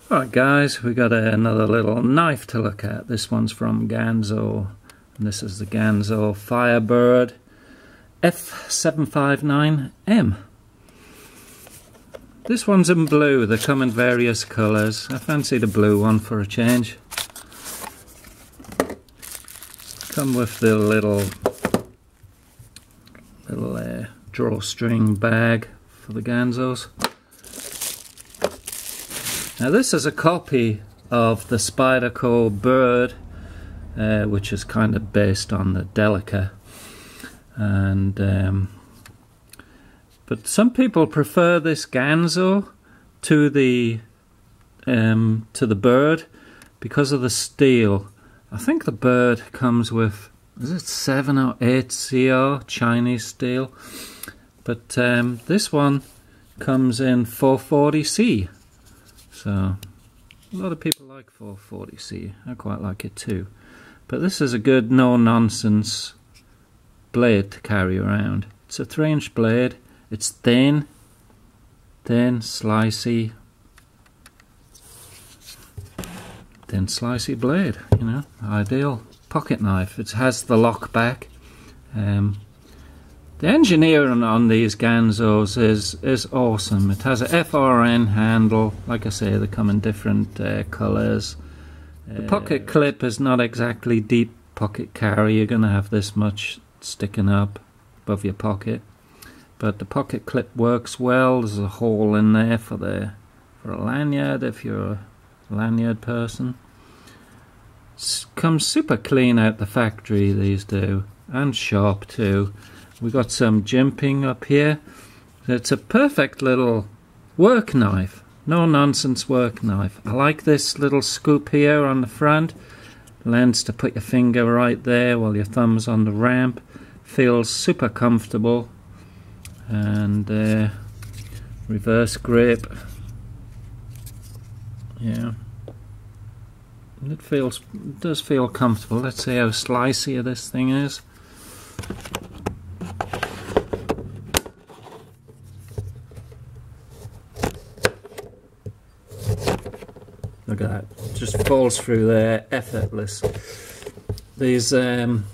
Alright guys, we got another little knife to look at. This one's from Ganzo, and this is the Ganzo Firebird F759M. This one's in blue. They come in various colours. I fancy the blue one for a change. Come with the little drawstring bag for the Ganzos. Now this is a copy of the Spyderco bird, which is kind of based on the Delica, and but some people prefer this Ganzo to the bird because of the steel. I think the bird comes with, is it 7 or 8 CR Chinese steel, but this one comes in 440C. So a lot of people like 440C. I quite like it too. But this is a good no-nonsense blade to carry around. It's a 3-inch blade. It's thin, slicey blade, you know, ideal pocket knife. It has the lockback. The engineering on these Ganzos is awesome. It has a FRN handle. Like I say, they come in different colours. The pocket clip is not exactly deep pocket carry. You're going to have this much sticking up above your pocket. But the pocket clip works well. There's a hole in there for a lanyard if you're a lanyard person. It comes super clean out the factory, these do, and sharp too. We got some jimping up here. It's a perfect little work knife, no nonsense work knife. I like this little scoop here on the front. Lens to put your finger right there while your thumb's on the ramp. Feels super comfortable. And reverse grip. Yeah. It does feel comfortable. Let's see how slicey this thing is. Look at that, just falls through there, effortless. These Ganzos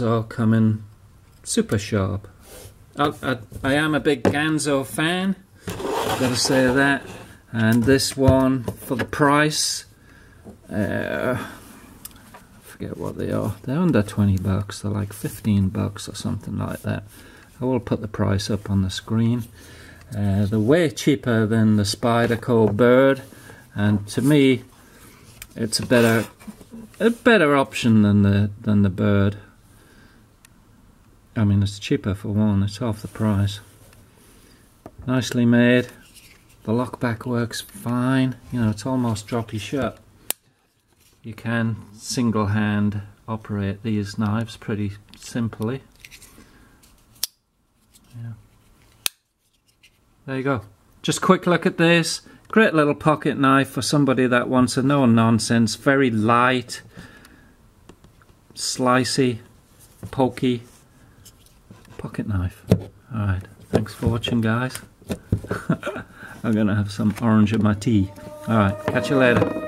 are coming super sharp. I am a big Ganzo fan, gotta say that. And this one, for the price, I forget what they are. They're under 20 bucks. They're like 15 bucks or something like that. I will put the price up on the screen. They're way cheaper than the Spyderco bird. And to me, it's a better option than the bird. I mean, it's cheaper for one. It's half the price. Nicely made. The lockback works fine. You know, it's almost droppy shut. You can single-hand operate these knives pretty simply. Yeah. There you go. Just a quick look at this. Great little pocket knife for somebody that wants a no-nonsense, very light, slicey, pokey pocket knife. Alright, thanks for watching, guys. I'm going to have some orange in my tea. Alright, catch you later.